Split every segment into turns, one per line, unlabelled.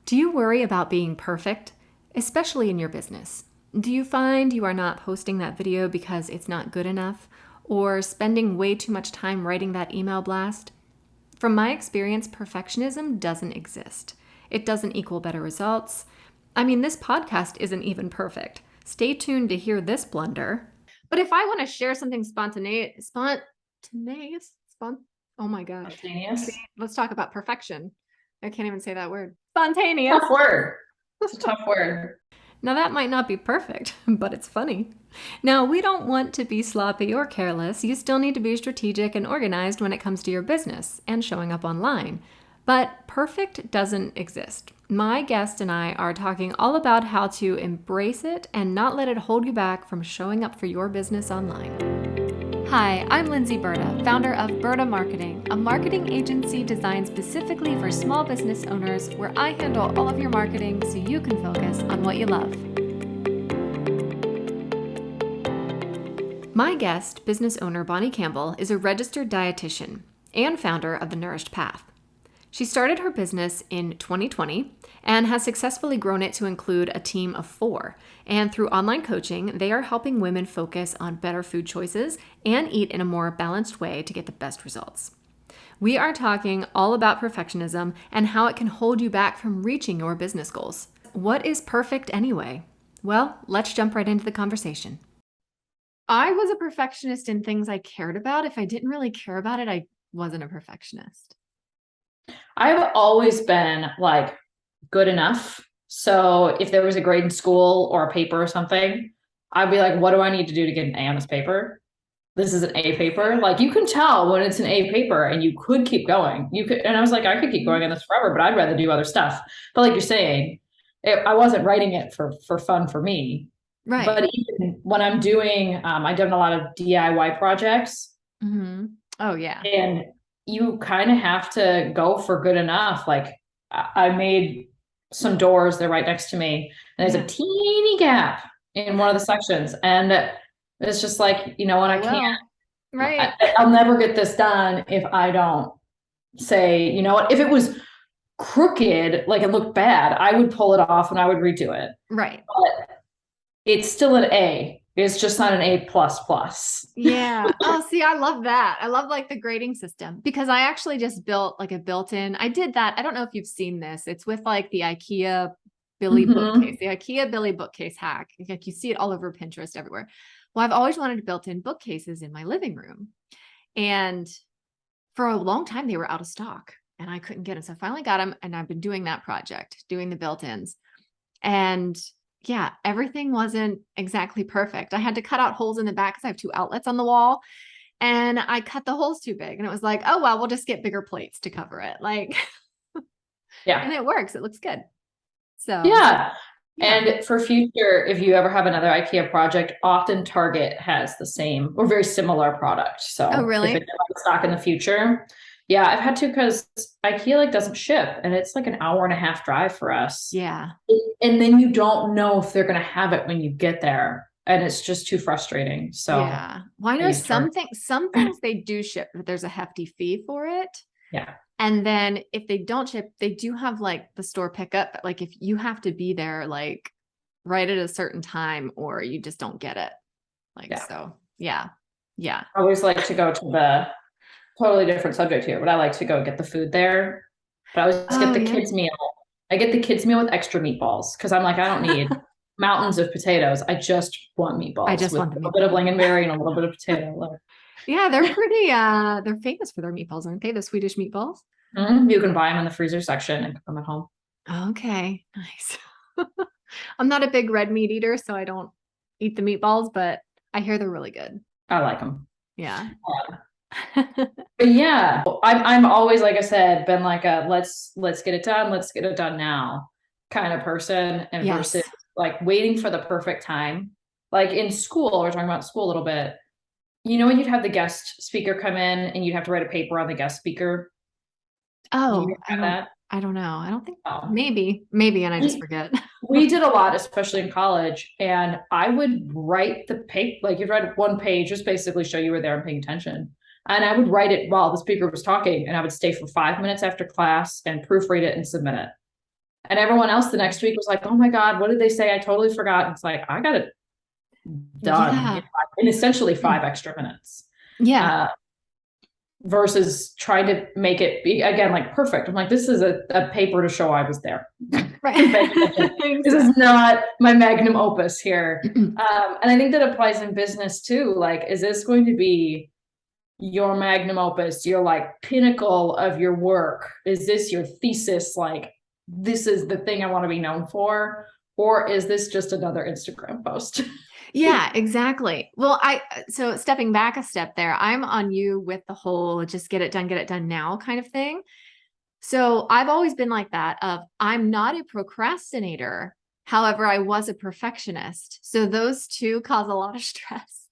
Do you worry about being perfect, especially in your business? Do you find you are not posting that video because it's not good enough, or spending way too much time writing that email blast? From my experience, perfectionism doesn't exist. It doesn't equal better results. I mean, this podcast isn't even perfect. Stay tuned to hear this blunder. But if I want to share something oh my gosh.
Spontaneous.
See, let's talk about perfection. I can't even say that word. Spontaneous.
Tough word. It's a tough word.
Now, that might not be perfect, but it's funny. Now, we don't want to be sloppy or careless. You still need to be strategic and organized when it comes to your business and showing up online. But perfect doesn't exist. My guest and I are talking all about how to embrace it and not let it hold you back from showing up for your business online. Hi, I'm Lindsay Berta, founder of Berta Marketing, a marketing agency designed specifically for small business owners where I handle all of your marketing so you can focus on what you love. My guest, business owner Bonnie Campbell, is a registered dietitian and founder of The Nourished Path. She started her business in 2020 and has successfully grown it to include a team of 4. And through online coaching, they are helping women focus on better food choices and eat in a more balanced way to get the best results. We are talking all about perfectionism and how it can hold you back from reaching your business goals. What is perfect anyway? Well, let's jump right into the conversation. I was a perfectionist in things I cared about. If I didn't really care about it, I wasn't a perfectionist.
I've always been like good enough. So if there was a grade in school or a paper or something, I'd be like, what do I need to do to get an A on this paper? This is an A paper. Like you can tell when it's an A paper and you could keep going. You could, and I was like, I could keep going on this forever, but I'd rather do other stuff. But like you're saying, I wasn't writing it for fun for me.
Right.
But even when I'm doing, I've done a lot of DIY projects.
Mm-hmm. Oh yeah.
And you kind of have to go for good enough. Like I made some doors, they're right next to me. And there's a teeny gap in one of the sections. And it's just like, you know what, I can't,
right.
I'll never get this done if I don't say, you know what, if it was crooked, like it looked bad, I would pull it off and I would redo it.
Right.
But it's still an A. It's just not an A plus plus.
Yeah. Oh, see, I love that. I love like the grading system because I actually just built like a built-in. I did that. I don't know if you've seen this. It's with like the IKEA Billy bookcase, the IKEA Billy bookcase hack. Like you see it all over Pinterest everywhere. Well, I've always wanted built-in bookcases in my living room. And for a long time, they were out of stock and I couldn't get them. So I finally got them and I've been doing that project, doing the built-ins. And yeah, everything wasn't exactly perfect. I had to cut out holes in the back because I have 2 outlets on the wall and I cut the holes too big. And it was like, oh, well, we'll just get bigger plates to cover it. Like,
yeah.
And it works. It looks good. So,
yeah. And for future, if you ever have another IKEA project, often Target has the same or very similar product. So
oh, really?
if it's out of stock in the future, yeah, I've had to because IKEA like doesn't ship and it's like an hour and a half drive for us.
Yeah.
And then you don't know if they're going to have it when you get there. And it's just too frustrating. So
yeah. Well, I know some things they do ship, but there's a hefty fee for it.
Yeah.
And then if they don't ship, they do have like the store pickup. But like if you have to be there like right at a certain time or you just don't get it. Like, so yeah. Yeah.
I always like to go to the totally different subject here, but I like to go get the food there. But I always get the kids meal. I get the kids meal with extra meatballs because I'm like, I don't need mountains of potatoes. I just want meatballs.
I just want
a little bit of lingonberry and a little bit of potato.
Yeah, they're pretty, they're famous for their meatballs, aren't they? The Swedish meatballs.
Mm-hmm. You can buy them in the freezer section and cook them at home.
Okay, nice. I'm not a big red meat eater, so I don't eat the meatballs, but I hear they're really good.
I like them.
Yeah.
But yeah, I'm always, like I said, been like a let's get it done, let's get it done now kind of person, and versus like waiting for the perfect time. Like in school, we're talking about school a little bit. You know, when you'd have the guest speaker come in and you'd have to write a paper on the guest speaker.
Oh, I don't know. I don't think maybe, and I just forget.
We did a lot, especially in college, and I would write the paper, like you'd write one page, just basically show you were there and paying attention. And I would write it while the speaker was talking, and I would stay for 5 minutes after class and proofread it and submit it. And everyone else the next week was like, oh my God, what did they say? I totally forgot. And it's like, I got it done
Yeah.
in essentially 5 extra minutes.
Yeah.
Uh, versus trying to make it be again like perfect. I'm like, this is a paper to show I was there.
Right.
This is not my magnum opus here. And I think that applies in business too. Like, is this going to be your magnum opus, your like pinnacle of your work? Is this your thesis? Like, this is the thing I want to be known for? Or is this just another Instagram post?
Yeah, exactly. Well, so stepping back a step there, I'm on you with the whole just get it done now kind of thing. So I've always been like that of I'm not a procrastinator. However, I was a perfectionist. So those two cause a lot of stress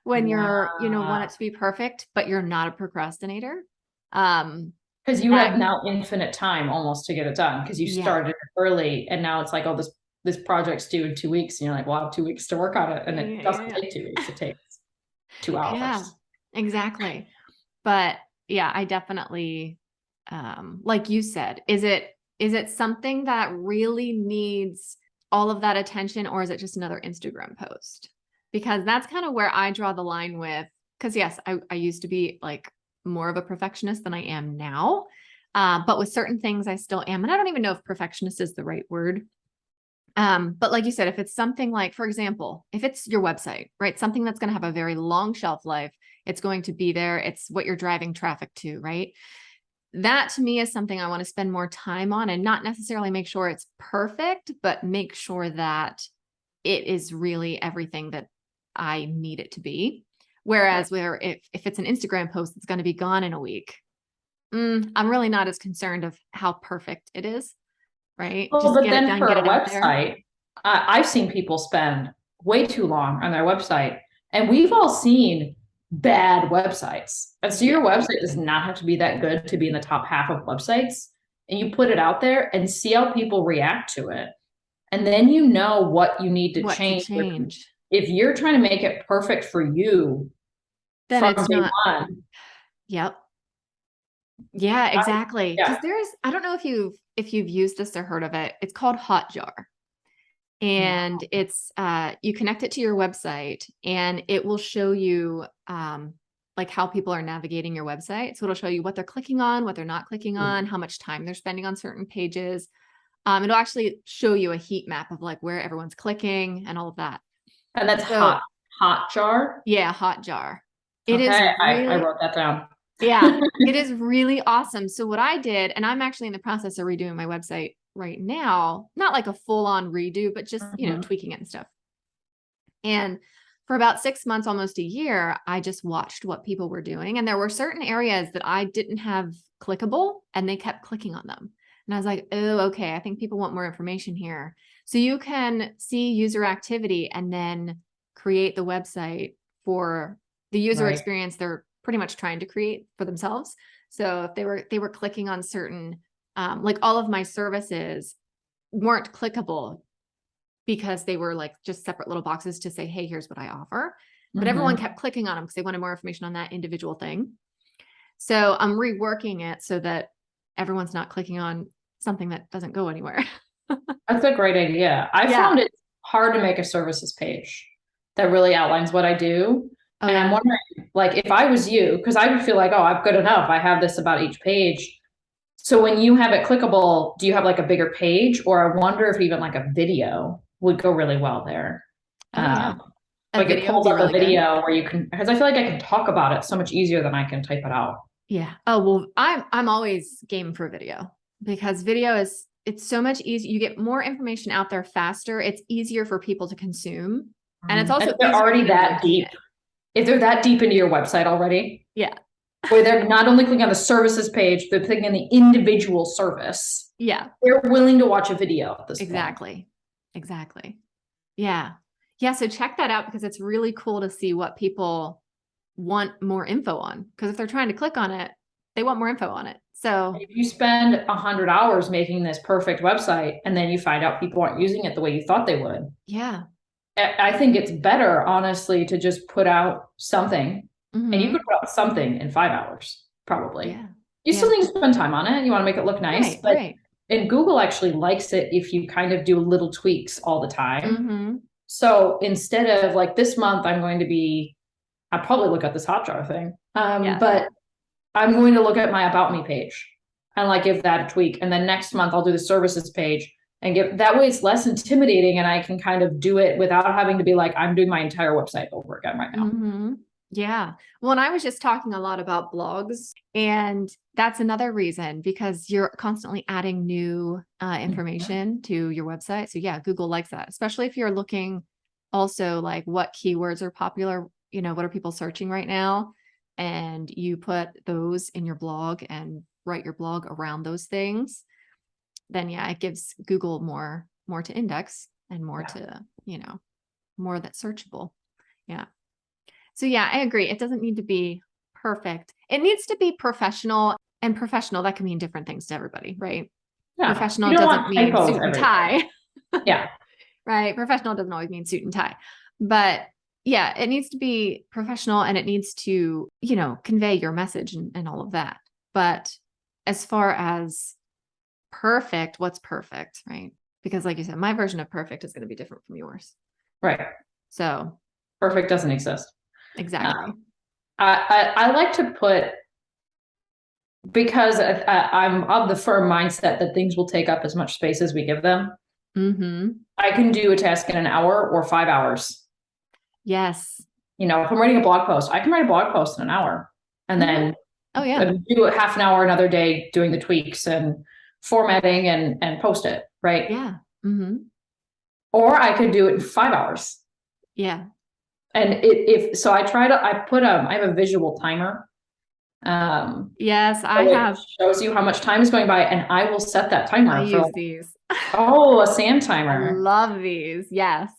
when you're, want it to be perfect, but you're not a procrastinator.
Because you have now infinite time almost to get it done because you started early and now it's like, oh, this project's due in 2 weeks. And you're like, well, I have 2 weeks to work on it. And it doesn't take 2 weeks. It takes 2 hours.
Yeah, exactly. But yeah, I definitely, like you said, is it something that really needs all of that attention, or is it just another Instagram post? Because that's kind of where I draw the line with, because yes, I used to be like more of a perfectionist than I am now. But with certain things I still am. And I don't even know if perfectionist is the right word. But like you said, if it's something like, for example, if it's your website, right? Something that's going to have a very long shelf life, it's going to be there. It's what you're driving traffic to, right? That to me is something I want to spend more time on, and not necessarily make sure it's perfect, but make sure that it is really everything that I need it to be. Whereas where if it's an Instagram post that's going to be gone in a week, I'm really not as concerned of how perfect it is, right?
Well,
Just
but
get it
then
done,
for
get
a
it out there.
website, I've seen people spend way too long on their website, and we've all seen bad websites. And so your website does not have to be that good to be in the top half of websites. And you put it out there and see how people react to it. And then you know what you need to
What to
change.
change.
If you're trying to make it perfect for you
Then
from
it's
day
not.
one.
Yep. Yeah, exactly. Because
Yeah.
I don't know if you've used this or heard of it. It's called Hotjar.
No.
And it's you connect it to your website and it will show you like how people are navigating your website. So it'll show you what they're clicking on, what they're not clicking on, how much time they're spending on certain pages. It'll actually show you a heat map of like where everyone's clicking and all of that.
And that's
So
Hotjar.
yeah, Hotjar. It is
Okay, I
really,
wrote that down.
yeah, it is really awesome. So what I did, and I'm actually in the process of redoing my website right now, not like a full on redo, but just, tweaking it and stuff. And for about 6 months, almost a year, I just watched what people were doing. And there were certain areas that I didn't have clickable and they kept clicking on them. And I was like, oh, okay, I think people want more information here. So you can see user activity and then create the website for the user experience they're pretty much trying to create for themselves. So if they were clicking on certain, like all of my services weren't clickable because they were like just separate little boxes to say, hey, here's what I offer. But everyone kept clicking on them because they wanted more information on that individual thing. So I'm reworking it so that everyone's not clicking on something that doesn't go anywhere.
That's a great idea. I found it hard to make a services page that really outlines what I do. And I'm wondering, like, if I was you, because I would feel like, oh, I'm good enough. I have this about each page. So when you have it clickable, do you have like a bigger page? Or I wonder if even like a video would go really well there. Like it pulls up a video where you can, because I feel like I can talk about it so much easier than I can type it out.
Yeah. Oh, well, I'm always game for video because video it's so much easier. You get more information out there faster. It's easier for people to consume. And it's also,
if they're already that deep. If they're that deep into your website already.
Yeah.
Where they're not only clicking on the services page, they're clicking on the individual service.
Yeah.
They're willing to watch a video at this
point. Exactly. Yeah. Yeah. So check that out because it's really cool to see what people want more info on. Because if they're trying to click on it, they want more info on it. So
if you spend 100 hours making this perfect website and then you find out people aren't using it the way you thought they would.
Yeah.
I think it's better, honestly, to just put out something. And you could put out something in 5 hours, probably.
Yeah.
You still need to spend time on it. You want to make it look nice. But And Google actually likes it if you kind of do little tweaks all the time.
Mm-hmm.
So instead of like this month, I'll probably look at this Hotjar thing.
Yeah.
But I'm going to look at my About Me page and like give that a tweak. And then next month I'll do the services page and that way it's less intimidating and I can kind of do it without having to be like, I'm doing my entire website over again right now.
Mm-hmm. Yeah. Well, and I was just talking a lot about blogs, and that's another reason, because you're constantly adding new information to your website. So yeah, Google likes that, especially if you're looking also like what keywords are popular, what are people searching right now? And you put those in your blog and write your blog around those things, then yeah, it gives Google more to index and more to, more that's searchable. Yeah. So yeah, I agree. It doesn't need to be perfect. It needs to be professional, and professional, that can mean different things to everybody, right?
Yeah.
Professional doesn't mean suit and tie.
Yeah.
Right. Professional doesn't always mean suit and tie, but yeah, it needs to be professional and it needs to, convey your message and all of that. But as far as perfect, what's perfect, right? Because like you said, my version of perfect is going to be different from yours.
Right.
So
perfect doesn't exist.
Exactly.
I like to put, because I'm of the firm mindset that things will take up as much space as we give them.
Mm-hmm.
I can do a task in an hour or 5 hours.
Yes.
If I'm writing a blog post, I can write a blog post in an hour and then do a half an hour another day doing the tweaks and formatting and post it. Right.
Yeah. Mm-hmm.
Or I could do it in 5 hours.
Yeah.
And I have a visual timer.
Yes, I have.
It shows you how much time is going by, and I will set that timer.
I use these.
A sand timer.
I love these. Yes.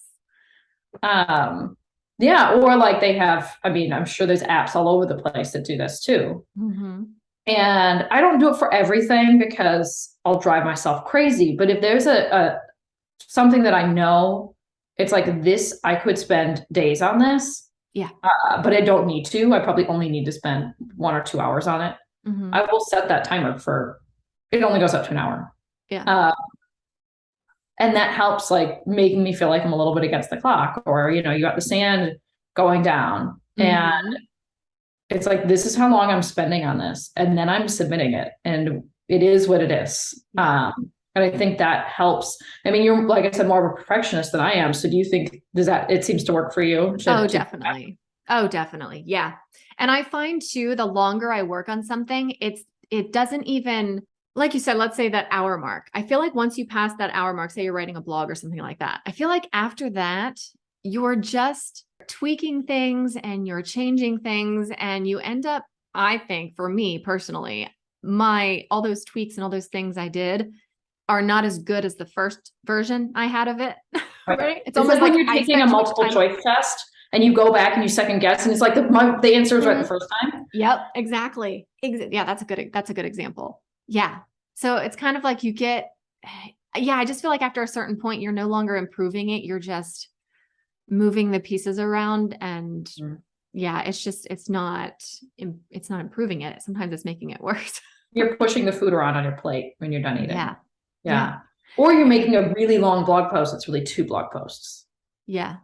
Yeah, or like they have, I'm sure there's apps all over the place that do this too.
Mm-hmm.
And I don't do it for everything because I'll drive myself crazy. But if there's something that I know, it's like this, I could spend days on this.
Yeah.
But I don't need to. I probably only need to spend 1 or 2 hours on it.
Mm-hmm.
I will set that timer it only goes up to an hour.
Yeah.
And that helps like making me feel like I'm a little bit against the clock, or, you got the sand going down and it's like, this is how long I'm spending on this. And then I'm submitting it and it is what it is.
Yeah.
And I think that helps. You're, like I said, more of a perfectionist than I am. So do you think, it seems to work for you?
Definitely. Oh, definitely. Yeah. And I find too, the longer I work on something, it doesn't even, like you said, let's say that hour mark. I feel like once you pass that hour mark, say you're writing a blog or something like that, I feel like after that, you're just tweaking things and you're changing things, and you end up, I think for me personally, all those tweaks and all those things I did are not as good as the first version I had of it. Right? It's almost like
when you're taking a multiple choice test and you go back and you second guess, and it's like the answer is right the first time.
Yep, exactly. Yeah, that's a good example. Yeah. So it's kind of like I just feel like after a certain point, you're no longer improving it. You're just moving the pieces around, and yeah, it's not improving it. Sometimes it's making it worse.
You're pushing the food around on your plate when you're done eating.
Yeah.
Or you're making a really long blog post that's really 2 blog posts.
Yeah.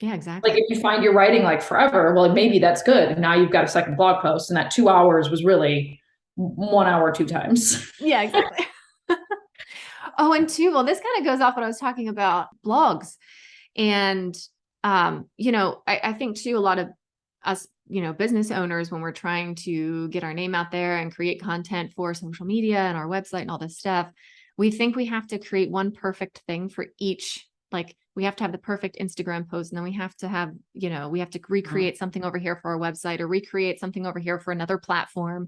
Yeah, exactly.
Like if you find you're writing like forever, well, maybe that's good. And now you've got a second blog post, and that 2 hours was really 1 hour 2 times.
Yeah, exactly. Oh, and 2, well, this kind of goes off what I was talking about blogs. And, I think too, a lot of us, business owners, when we're trying to get our name out there and create content for social media and our website and all this stuff, we think we have to create one perfect thing for each. Like we have to have the perfect Instagram post, and then we have to have, we have to recreate something over here for our website, or recreate something over here for another platform.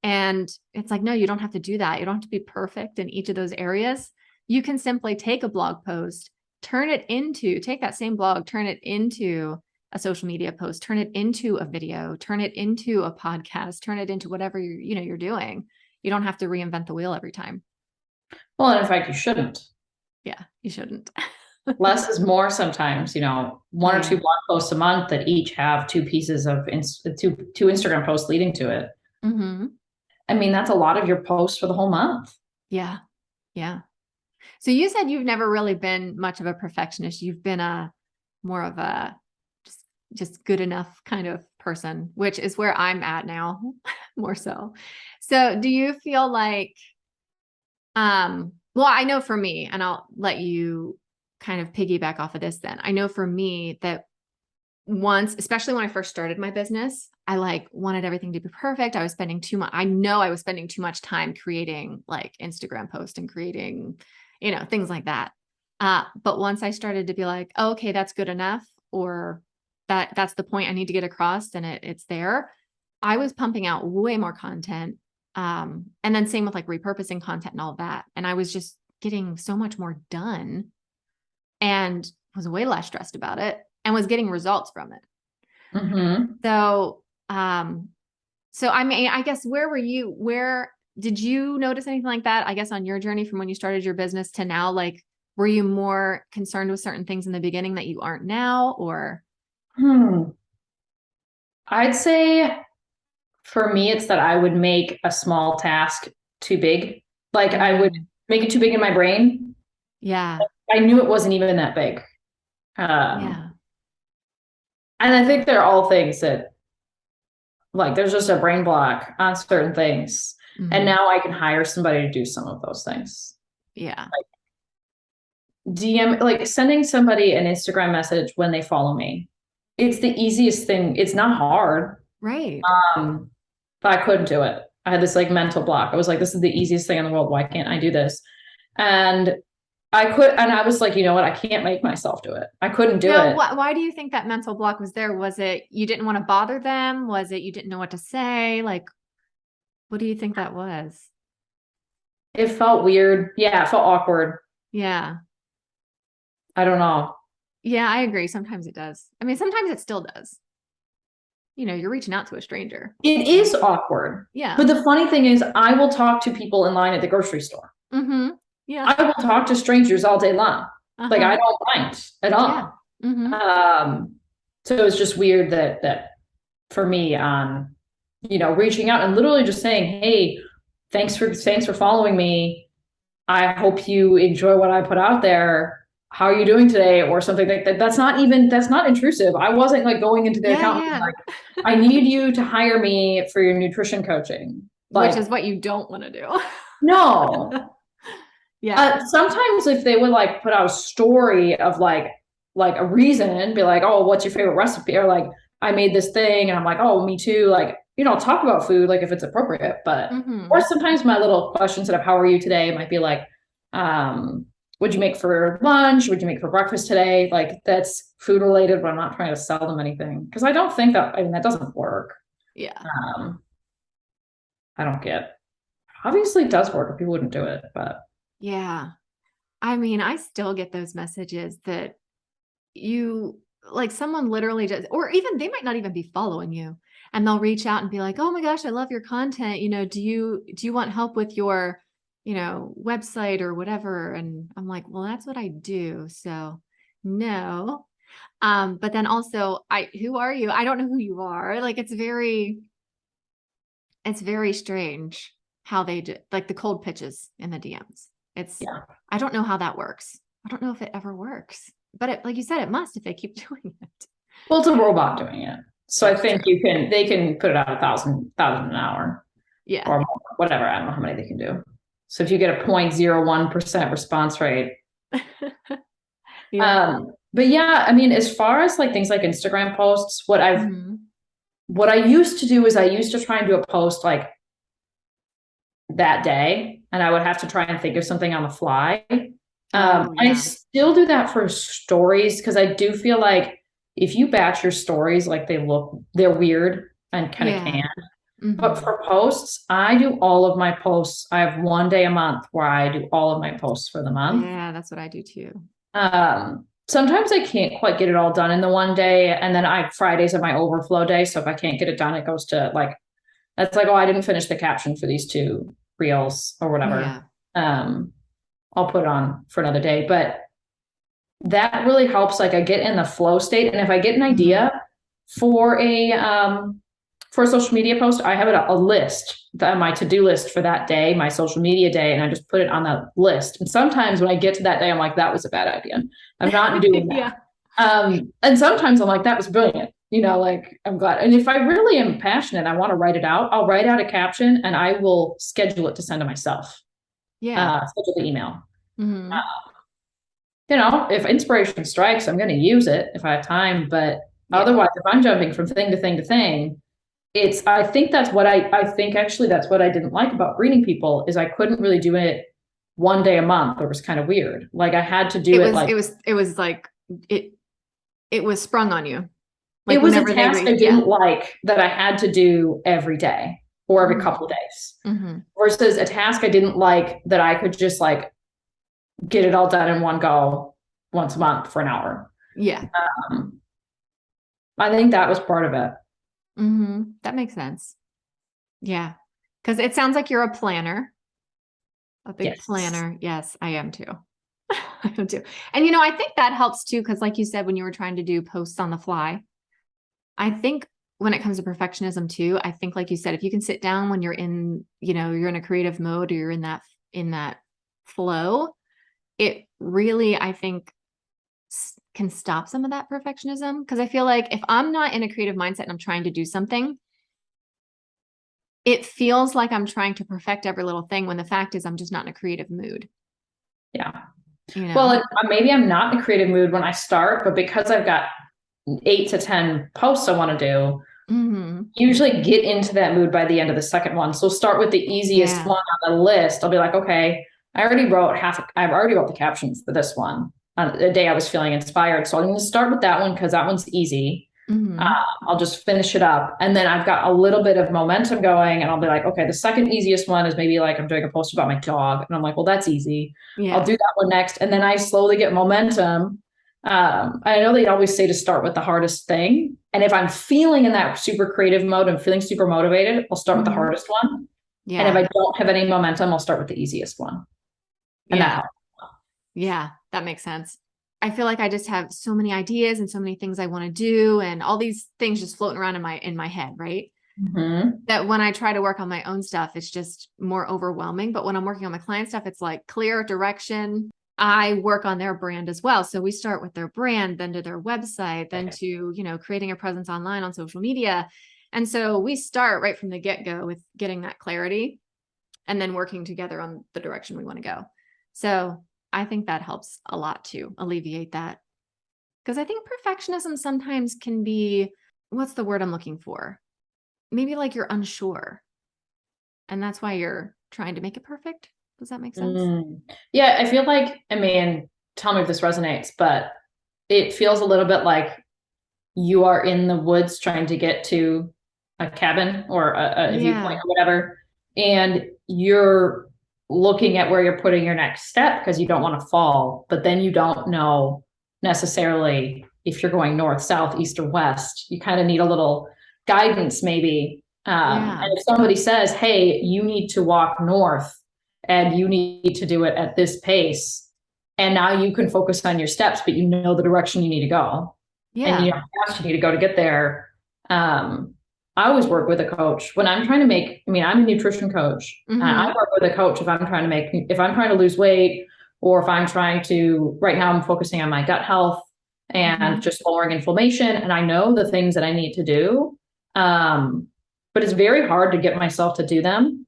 And it's like, no, you don't have to do that. You don't have to be perfect in each of those areas. You can simply take a blog post, take that same blog, turn it into a social media post, turn it into a video, turn it into a podcast, turn it into whatever you're doing. You don't have to reinvent the wheel every time.
Well, and in fact, you shouldn't.
Yeah, you shouldn't.
Less is more sometimes, 1 or 2 blog posts a month that each have 2 pieces of two Instagram posts leading to it.
Mm-hmm.
That's a lot of your posts for the whole month.
Yeah. Yeah. So you said you've never really been much of a perfectionist. You've been a more of a just just good enough kind of person, which is where I'm at now, more so. So do you feel like well, I know for me, and I'll let you kind of piggyback off of this then. I know for me that once, especially when I first started my business, I like wanted everything to be perfect. I was spending too much. I know I was spending too much time creating like Instagram posts and creating, things like that. But once I started to be like, oh, okay, that's good enough, or that's the point I need to get across, and it's there. I was pumping out way more content. And then same with like repurposing content and all of that. And I was just getting so much more done and was way less stressed about it and was getting results from it.
Mm-hmm.
So, so I mean, I guess where did you notice anything like that? I guess on your journey from when you started your business to now, like, were you more concerned with certain things in the beginning that you aren't now, or?
I'd say for me, it's that I would make a small task too big. Like I would make it too big in my brain.
Yeah.
I knew it wasn't even that big.
Yeah.
And I think they're all things that like there's just a brain block on certain things. And
Mhm.
now I can hire somebody to do some of those things.
Yeah.
DM, like sending somebody an Instagram message when they follow me. It's the easiest thing. It's not hard.
Right.
Um, but I couldn't do it. I had this like mental block. I was like, this is the easiest thing in the world. Why can't I do this? And and I was like, you know what? I can't make myself do it. I couldn't do
Now,
it.
why do you think that mental block was there? Was it you didn't want to bother them? Was it you didn't know what to say? Like, what do you think that was?
It felt weird. Yeah, it felt awkward.
Yeah.
I don't know.
Yeah, I agree. Sometimes it does. I mean, sometimes it still does. You're reaching out to a stranger.
It is awkward.
Yeah.
But the funny thing is, I will talk to people in line at the grocery store.
Mm-hmm. Yeah.
I will talk to strangers all day long. Like
Uh-huh.
I don't mind at
Yeah.
all.
Mm-hmm.
So it was just weird that for me reaching out and literally just saying, hey, thanks for following me. I hope you enjoy what I put out there. How are you doing today? Or something like that. That's not intrusive. I wasn't like going into the
Yeah,
account
yeah.
like, I need you to hire me for your nutrition coaching.
Which
Like,
is what you don't want to do.
no.
Yeah.
Sometimes if they would like put out a story of like a reason and be like, oh, what's your favorite recipe? Or like, I made this thing and I'm like, oh, me too. Like, I'll talk about food, like if it's appropriate, or
Mm-hmm.
sometimes my little questions of how are you today might be like, what'd you make for lunch? What'd you make for breakfast today? Like that's food related, but I'm not trying to sell them anything. Cause I don't think that, I mean, that doesn't work.
Yeah.
Um, I don't get, obviously it does work if you wouldn't do it, but
Yeah. I mean, I still get those messages that you like someone literally just, or even they might not even be following you, and they'll reach out and be like, oh my gosh, I love your content. Do you want help with your, website or whatever? And I'm like, well, that's what I do. So no. But then also who are you? I don't know who you are. Like it's very strange how they do like the cold pitches in the DMs.
yeah.
I don't know how that works. I don't know if it ever works, but like you said, it must if they keep doing it.
Well, it's a robot doing it. So I
That's
think
true.
they can put it out 1,000 an hour
Yeah.
or more, whatever. I don't know how many they can do. So if you get a 0.01% response rate.
Yeah.
But yeah, I mean, as far as like things like Instagram posts,
Mhm.
what I used to do is I used to try and do a post like that day, and I would have to try and think of something on the fly.
Oh,
I
yeah.
still do that for stories because I do feel like if you batch your stories, like they're weird and kind of
Yeah.
can. But
Mhm.
for posts, I do all of my posts. I have one day a month where I do all of my posts for the month.
Yeah, that's what I do too.
Sometimes I can't quite get it all done in the one day, and then Fridays are my overflow day. So if I can't get it done, it goes to like that's like, oh, I didn't finish the caption for these two reels or whatever.
Yeah.
Um, I'll put it on for another day. But that really helps. Like I get in the flow state. And if I get an
Mhm.
idea for for a social media post, I have a list, my to-do list for that day, my social media day, and I just put it on that list. And sometimes when I get to that day, I'm like, that was a bad idea. I'm not doing that.
Yeah.
And sometimes I'm like, that was brilliant. Like I'm glad. And if I really am passionate, I want to write it out, I'll write out a caption and I will schedule it to send to myself.
Yeah.
Schedule the email.
Mm-hmm.
If inspiration strikes, I'm going to use it if I have time. But otherwise, if I'm jumping from thing to thing to thing, I think that's what I think actually that's what I didn't like about greeting people is I couldn't really do it one day a month. It was kind of weird. Like I had to do it like
it was sprung on you. Like
it was a task I didn't like that I had to do every day or every couple of days versus a task I didn't like that I could just like get it all done in one go once a month for an hour.
Yeah.
I think that was part of it.
That makes sense. Yeah. Because it sounds like you're a planner, a big planner. Yes, I am too. I am too. And, I think that helps too. Because like you said, when you were trying to do posts on the fly, I think when it comes to perfectionism too, I think, like you said, if you can sit down when you're in, you're in a creative mode or you're in that flow, it really, I think, can stop some of that perfectionism. Because I feel like if I'm not in a creative mindset and I'm trying to do something, it feels like I'm trying to perfect every little thing when the fact is I'm just not in a creative mood.
Yeah. Well, maybe I'm not in a creative mood when I start, but because I've got 8 to 10 posts I want to do, usually get into that mood by the end of the second one. So start with the easiest one on the list. I'll be like, okay, I've already wrote the captions for this one on the day I was feeling inspired. So I'm going to start with that one because that one's easy. I'll just finish it up. And then I've got a little bit of momentum going and I'll be like, okay, the second easiest one is maybe like I'm doing a post about my dog. And I'm like, well, that's easy. Yeah. I'll do that one next. And then I slowly get momentum. I know they always say to start with the hardest thing. And if I'm feeling in that super creative mode and feeling super motivated, I'll start with the hardest one. Yeah. And if I don't have any momentum, I'll start with the easiest one. And that helps.
Yeah, that makes sense. I feel like I just have so many ideas and so many things I want to do and all these things just floating around in my head, right? That when I try to work on my own stuff, it's just more overwhelming. But when I'm working on my client stuff, it's like clear direction. I work on their brand as well. So we start with their brand, then to their website, then to, creating a presence online on social media. And so we start right from the get-go with getting that clarity and then working together on the direction we want to go. So I think that helps a lot to alleviate that. Because I think perfectionism sometimes can be, what's the word I'm looking for? Maybe like you're unsure. And that's why you're trying to make it perfect. Does that make sense?
Yeah, I feel like, tell me if this resonates, but it feels a little bit like you are in the woods trying to get to a cabin or a viewpoint or whatever. And you're looking at where you're putting your next step because you don't want to fall, but then you don't know necessarily if you're going north, south, east, or west. You kind of need a little guidance maybe. And if somebody says, hey, you need to walk north and you need to do it at this pace, and now you can focus on your steps, but you know the direction you need to go. And you know how fast you need to go to get there. I always work with a coach when I'm trying to make, I'm a nutrition coach. I work with a coach if I'm trying to lose weight, or if I'm trying to, right now I'm focusing on my gut health and just lowering inflammation. And I know the things that I need to do. But it's very hard to get myself to do them.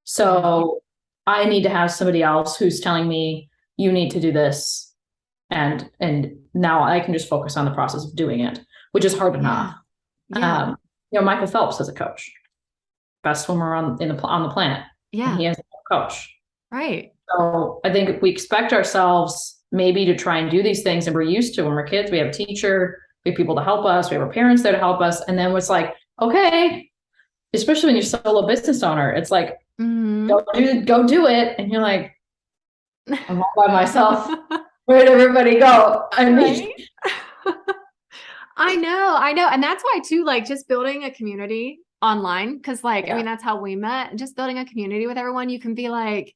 So I need to have somebody else who's telling me, you need to do this. And now I can just focus on the process of doing it, which is hard enough. Michael Phelps has a coach, best swimmer on the planet. Yeah. And he has a coach. Right. So I think we expect ourselves maybe to try and do these things, and we're used to when we're kids, we have a teacher, we have people to help us, we have our parents there to help us. And then it's like, okay, especially when you're solo business owner, it's like, go do it. And you're like, I'm all by myself. Where'd everybody go? I
know. And that's why too, like just building a community online. Cause that's how we met. Just building a community with everyone. You can be like,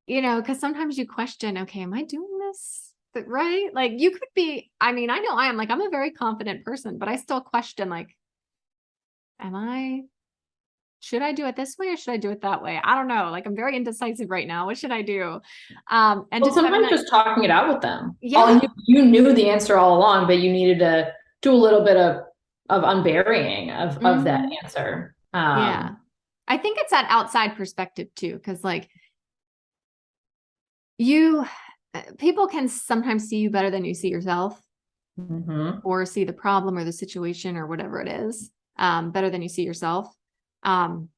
cause sometimes you question, okay, am I doing this right? Like you could be, I know I am, like, I'm a very confident person, but I still question, like, should I do it this way or should I do it that way? I don't know. Like I'm very indecisive right now. What should I do? And
Well,
just having
sometimes
that.
just talking it out with them.
Yeah.
You knew the answer all along, but you needed to do a little bit of unburying of that
Mhm.
answer.
Yeah. I think it's that outside perspective too, because like people can sometimes see you better than you see yourself
mhm.
or see the problem or the situation or whatever it is, better than you see yourself. And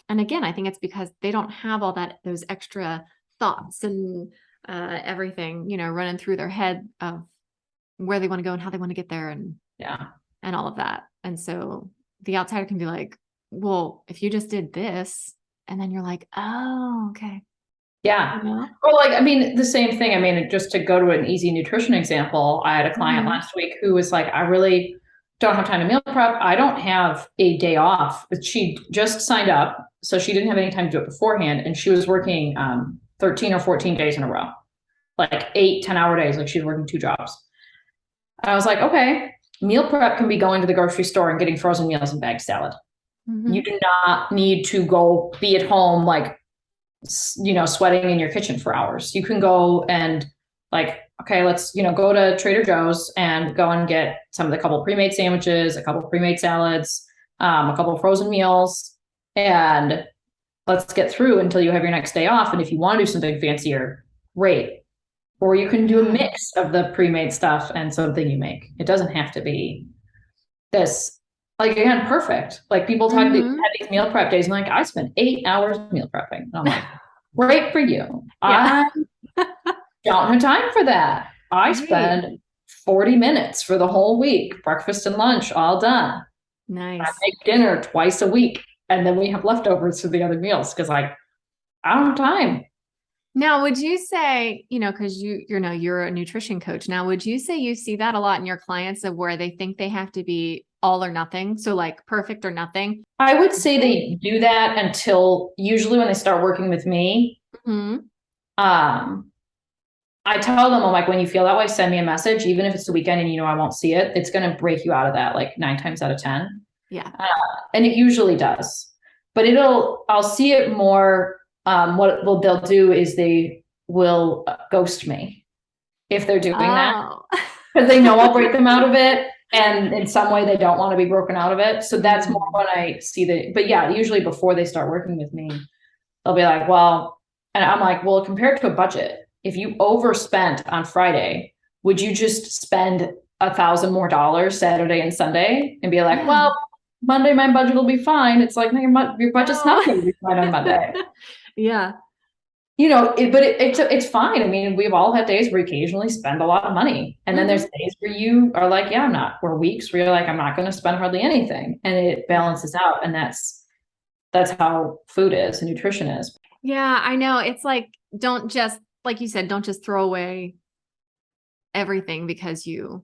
again, I think it's because they don't have all those extra thoughts and everything, running through their head of where they want to go and how they want to get there
Yeah.
and all of that. And so the outsider can be like, well, if you just did this, and then you're like, oh, okay.
Yeah.
You know?
Well, like, I mean, the same thing. I mean, just to go to an easy nutrition example, I had a client
Mhm.
last week who was like, I really don't have time to meal prep. I don't have a day off. But she just signed up, so she didn't have any time to do it beforehand. And she was working 13 or 14 days in a row, like 8, 10 hour days. Like she was working 2 jobs. I was like, okay, meal prep can be going to the grocery store and getting frozen meals and bagged salad. You
Mhm.
do not need to go be at home, like, sweating in your kitchen for hours. You can go and like, okay, let's, go to Trader Joe's and go and get a couple pre-made sandwiches, a couple pre-made salads, a couple frozen meals, and let's get through until you have your next day off. And if you want to do something fancier, great. Or you can do a mix of the pre-made stuff and something you make. It doesn't have to be this, like, again, perfect. Like people talk had
Mhm.
these meal prep days and like, I spent 8 hours meal prepping. And I'm like, great for you.
Yeah.
I don't have time for that. I
Right.
spend 40 minutes for the whole week, breakfast and lunch all done. I
Nice.
make dinner twice a week. And then we have leftovers for the other meals because like I don't have time.
Now, would you say, because you're a nutrition coach now, would you say you see that a lot in your clients of where they think they have to be all or nothing? So like perfect or nothing?
I would say they do that until usually when they start working with me.
Mhm.
Um, I tell them, I'm like, when you feel that way, send me a message, even if it's the weekend and I won't see it. It's going to break you out of that like 9 times out of 10.
Yeah.
And it usually does. But I'll see it more. They'll do is they will ghost me if they're doing that
Oh.
because they know I'll break them out of it. And in some way, they don't want to be broken out of it. So that's more when I see but yeah, usually before they start working with me, they'll be like, well, and I'm like, well, compared to a budget, if you overspent on Friday, would you just spend $1,000 more Saturday and Sunday and be like,
Yeah.
well, Monday my budget will be fine? It's like, no, your budget's
No.
not going to be fine on Monday.
Yeah.
But it's fine. I mean, we've all had days where we occasionally spend a lot of money, and then there's
Mhm.
days where you are like, yeah, I'm not. Or weeks where you're like, I'm not going to spend hardly anything, and it balances out, and that's how food is and nutrition is.
Yeah, I know. It's like, don't just, like you said, don't just throw away everything because you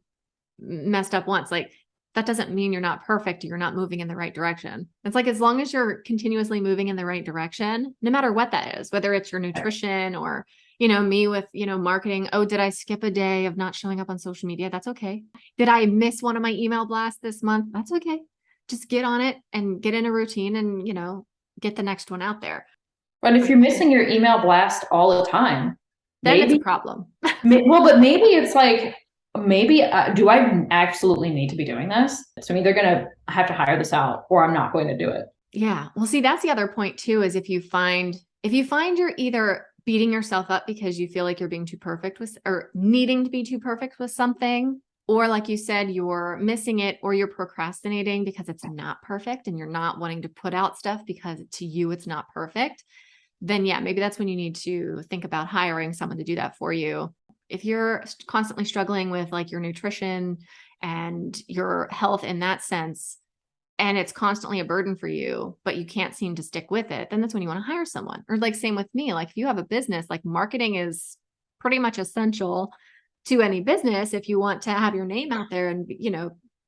messed up once. Like that doesn't mean you're not perfect. You're not moving in the right direction. It's like, as long as you're continuously moving in the right direction, no matter what that is, whether it's your nutrition or, me with, marketing. Oh, did I skip a day of not showing up on social media? That's okay. Did I miss one of my email blasts this month? That's okay. Just get on it and get in a routine and, get the next one out there.
But if you're missing your email blast all the time,
Then it's a
maybe,
problem.
but maybe it's like, do I absolutely need to be doing this? So I'm either going to have to hire this out or I'm not going to do it.
Yeah. Well, see, that's the other point too, is if you find you're either beating yourself up because you feel like you're being too perfect with, or needing to be too perfect with something, or like you said, you're missing it, or you're procrastinating because it's not perfect and you're not wanting to put out stuff because to you it's not perfect, then yeah, maybe that's when you need to think about hiring someone to do that for you. If you're constantly struggling with like your nutrition and your health in that sense, and it's constantly a burden for you, but you can't seem to stick with it, then that's when you want to hire someone. Or like same with me, like if you have a business, like marketing is pretty much essential to any business if you want to have your name out there and,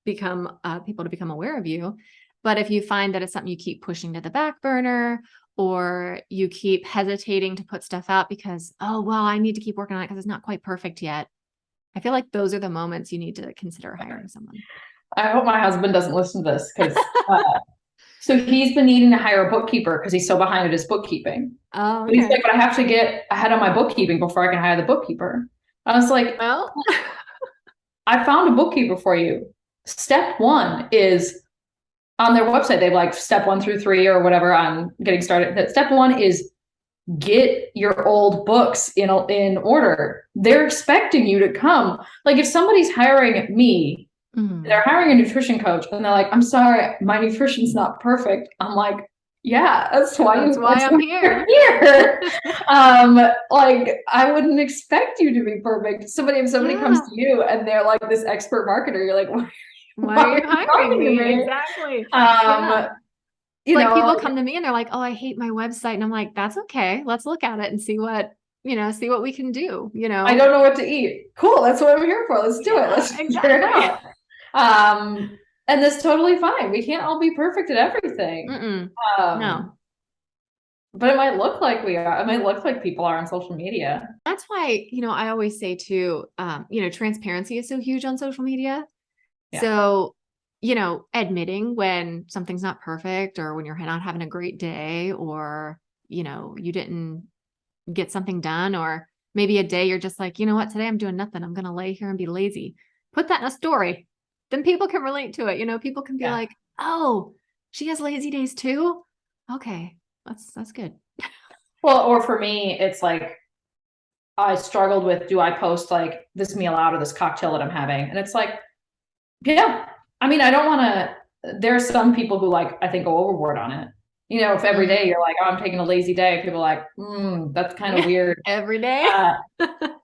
become people to become aware of you. But if you find that it's something you keep pushing to the back burner, or you keep hesitating to put stuff out because, oh, well, I need to keep working on it because it's not quite perfect yet. I feel like those are the moments you need to consider hiring someone.
I hope my husband doesn't listen to this because So he's been needing to hire a bookkeeper because he's so behind at his bookkeeping.
Oh,
But he's
okay.
like, but I have to get ahead on my bookkeeping before I can hire the bookkeeper. I was like,
Well,
I found a bookkeeper for you. Step one is on their website. They have like step 1 through 3 or whatever on getting started. That step one is get your old books in order. They're expecting you to come. Like if somebody's hiring me, they're hiring a nutrition coach and they're like, I'm sorry, my nutrition's not perfect. I'm like, yeah, that's why
I'm here.
here. Like I wouldn't expect you to be perfect. If somebody comes to you and they're like this expert marketer, you're like,
why are you hiring me? Exactly. Like people come to me and they're like, oh, I hate my website. And I'm like, that's okay. Let's look at it and see what we can do.
I don't know what to eat. Cool. That's what I'm here for. Let's do it. Let's figure it out. And that's totally fine. We can't all be perfect at everything.
No.
But it might look like we are. It might look like people are on social media.
That's why, I always say too, transparency is so huge on social media. Yeah. So, admitting when something's not perfect or when you're not having a great day or, you didn't get something done, or maybe a day you're just like, you know what, today I'm doing nothing. I'm going to lay here and be lazy. Put that in a story. Then people can relate to it. People can be like, oh, she has lazy days too. Okay. That's good.
Well, or for me, it's like, I struggled with, do I post like this meal out or this cocktail that I'm having? And it's like, yeah, I mean, I don't want to, there's some people who like, I think go overboard on it. If every day you're like, oh, I'm taking a lazy day, people are like, that's kind of weird.
Every day.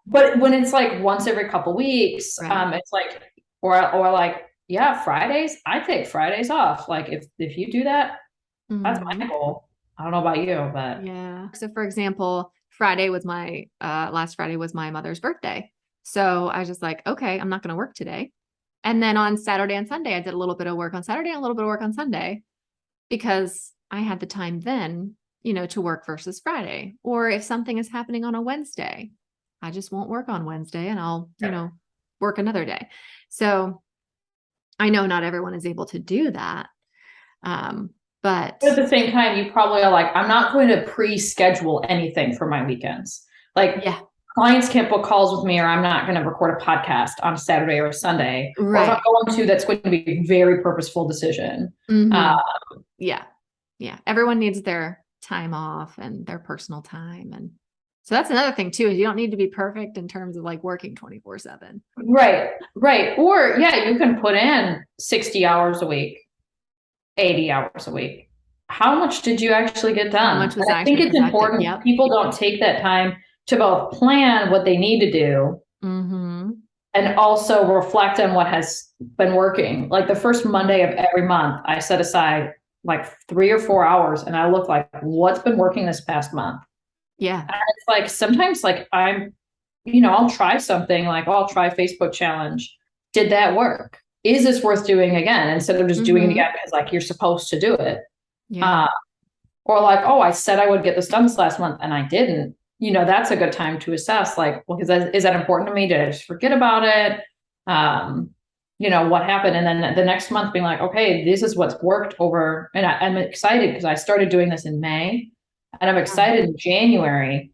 But when it's like once every couple weeks, it's like, or like, yeah, Fridays, I take Fridays off. Like if you do that, that's my goal. I don't know about you, but
yeah. So for example, Friday was last Friday was my mother's birthday. So I was just like, okay, I'm not going to work today. And then on Saturday and Sunday, I did a little bit of work on Saturday and a little bit of work on Sunday because I had the time then, to work versus Friday. Or if something is happening on a Wednesday, I just won't work on Wednesday and I'll, work another day. So I know not everyone is able to do that. But
at the same time, you probably are like, I'm not going to pre-schedule anything for my weekends. Like, clients can't book calls with me, or I'm not going to record a podcast on a Saturday or a Sunday. Right. Or if I'm going to, that's going to be a very purposeful decision.
Yeah. Everyone needs their time off and their personal time. And so that's another thing too, is you don't need to be perfect in terms of like working 24/7.
Right. Or you can put in 60 hours a week. 80 hours a week. How much did you actually get done?
How much was
I think it's important. Yep. People don't take that time to both plan what they need to do and also reflect on what has been working. Like the first Monday of every month, I set aside like 3 or 4 hours and I look like what's been working this past month.
Yeah.
And it's like sometimes like I'll try something like, I'll try Facebook challenge. Did that work? Is this worth doing again instead of just doing it again because like you're supposed to do it? Yeah. Or like, oh, I said I would get this done this last month and I didn't. That's a good time to assess like, well, is that important to me? Did I just forget about it? What happened? And then the next month being like, okay, this is what's worked over. And I'm excited because I started doing this in May and I'm excited in January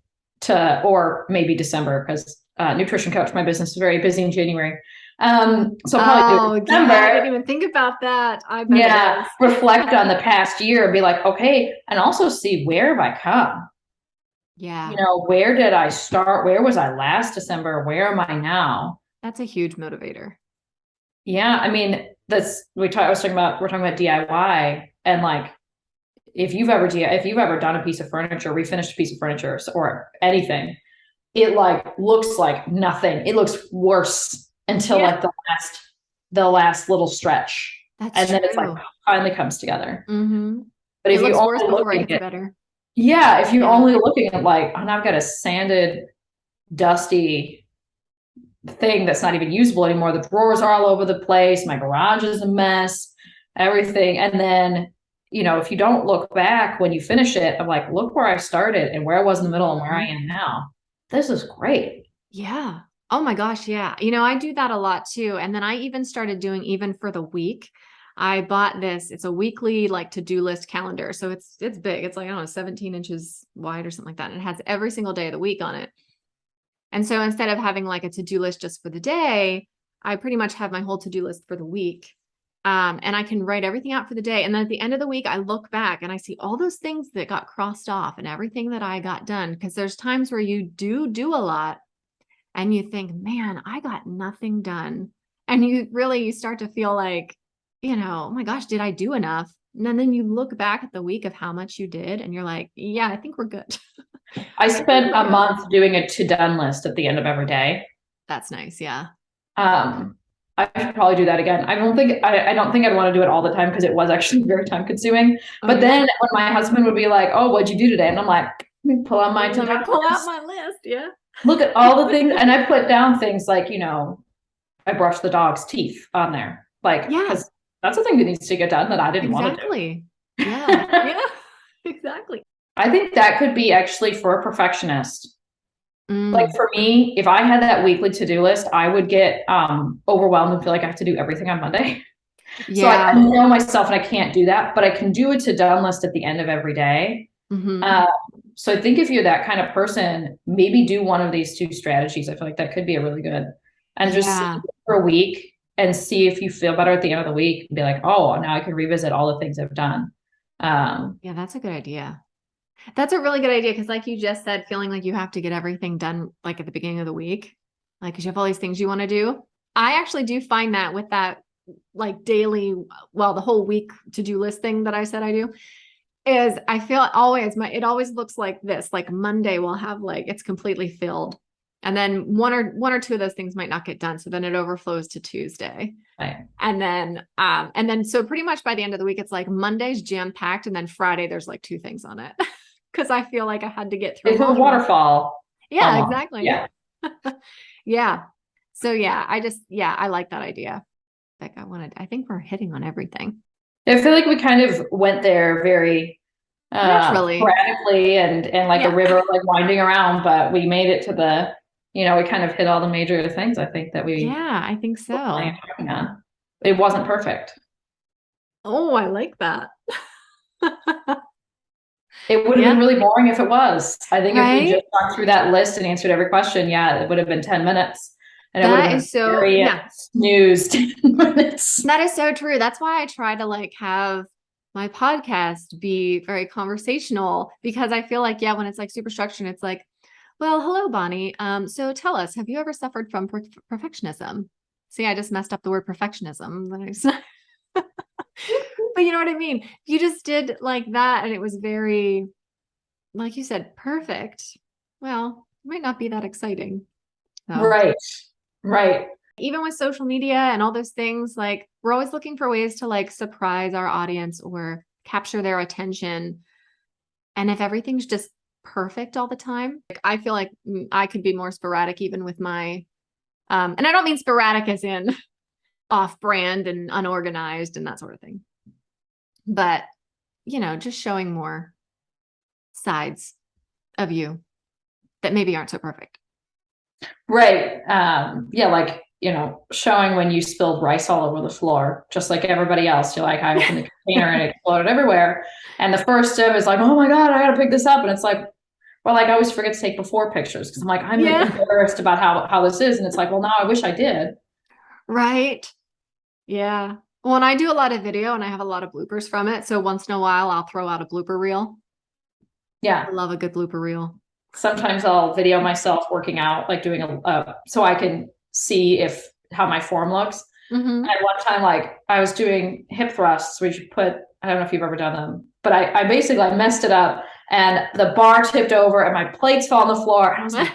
or maybe December because nutrition coach, my business is very busy in January. So probably December.
I didn't even think about that. I bet
reflect on the past year and be like, okay, and also see where have I come?
Yeah.
Where did I start? Where was I last December? Where am I now?
That's a huge motivator.
Yeah. I mean, we're talking about DIY and like, if you've ever done a piece of furniture, refinished a piece of furniture or anything, it like looks like nothing. It looks worse until like the last little stretch. That's true. Then it's like finally comes together. But if you only looking at better. Yeah, if you're only looking at like, oh, now I've got a sanded, dusty thing that's not even usable anymore. The drawers are all over the place. My garage is a mess, everything. And then, if you don't look back when you finish it, I'm like, look where I started and where I was in the middle and where I am now. This is great.
Yeah. Oh my gosh. Yeah. I do that a lot too. And then I even started doing, even for the week, I bought this. It's a weekly like to-do list calendar. So it's big. It's like, I don't know, 17 inches wide or something like that. And it has every single day of the week on it. And so instead of having like a to-do list just for the day, I pretty much have my whole to-do list for the week. And I can write everything out for the day. And then at the end of the week, I look back and I see all those things that got crossed off and everything that I got done. Because there's times where you do a lot and you think, man, I got nothing done. And you start to feel like, oh my gosh, did I do enough? And then you look back at the week of how much you did and you're like, yeah, I think we're good.
I spent a month doing a to-done list at the end of every day.
That's nice. Yeah.
I should probably do that again. I don't think I'd want to do it all the time because it was actually very time consuming. But then when my husband would be like, "Oh, what'd you do today?" And I'm like, "Let me pull out my
pull out my list." Yeah.
Look at all the things, and I put down things like, I brushed the dog's teeth on there, like, because that's a thing that needs to get done that I didn't want to do.
Yeah. Yeah. Exactly.
I think that could be actually for a perfectionist. Like for me, if I had that weekly to-do list, I would get overwhelmed and feel like I have to do everything on Monday. Yeah. So I know myself and I can't do that, but I can do a to-done list at the end of every day. So I think if you're that kind of person, maybe do one of these two strategies. I feel like that could be a really good, and just for a week and see if you feel better at the end of the week and be like, oh, now I can revisit all the things I've done.
Yeah, that's a good idea. That's a really good idea. Cause like you just said, feeling like you have to get everything done like at the beginning of the week, like, cause you have all these things you want to do. I actually do find that with that like daily, the whole week to-do list thing that I said I do is I feel it always looks like this, like Monday will have like, it's completely filled. And then one or two of those things might not get done. So then it overflows to Tuesday.
Right.
And then so pretty much by the end of the week, it's like Monday's jam packed. And then Friday, there's like 2 things on it. Cause I feel like I had to get through.
It's a waterfall.
Yeah, exactly.
Yeah.
Yeah. So yeah, I like that idea. Like I think we're hitting on everything.
I feel like we kind of went there very
naturally,
sporadically and like a river like winding around, but we made it to the, we kind of hit all the major things. I think that
I think so.
It wasn't perfect.
Oh, I like that.
It would have been really boring if it was. I think if we just walked through that list and answered every question, it would have been 10 minutes. And it would have been very snoozed 10 minutes.
That is so true. That's why I try to like have my podcast be very conversational, because I feel like, when it's like super structured, it's like, well, hello, Bonnie. So tell us, have you ever suffered from perfectionism? See, I just messed up the word perfectionism. But you know what I mean? You just did like that. And it was very, like you said, perfect. Well, it might not be that exciting. So.
Right.
Even with social media and all those things, like we're always looking for ways to like surprise our audience or capture their attention. And if everything's just perfect all the time, like, I feel like I could be more sporadic even with my, and I don't mean sporadic as in off brand and unorganized and that sort of thing. But, just showing more sides of you that maybe aren't so perfect.
Right. Like, showing when you spilled rice all over the floor, just like everybody else. You're like, I opened the container and it exploded everywhere. And the first step is like, oh my God, I got to pick this up. And it's like, well, like I always forget to take before pictures because I'm like, I'm embarrassed about how this is. And it's like, well, now I wish I did.
Right. Yeah. Well, and I do a lot of video and I have a lot of bloopers from it. So once in a while, I'll throw out a blooper reel.
Yeah.
I love a good blooper reel.
Sometimes I'll video myself working out, like doing so I can see how my form looks. Mm-hmm. And one time, like I was doing hip thrusts, which you I don't know if you've ever done them, but I basically messed it up and the bar tipped over and my plates fell on the floor. And I was like,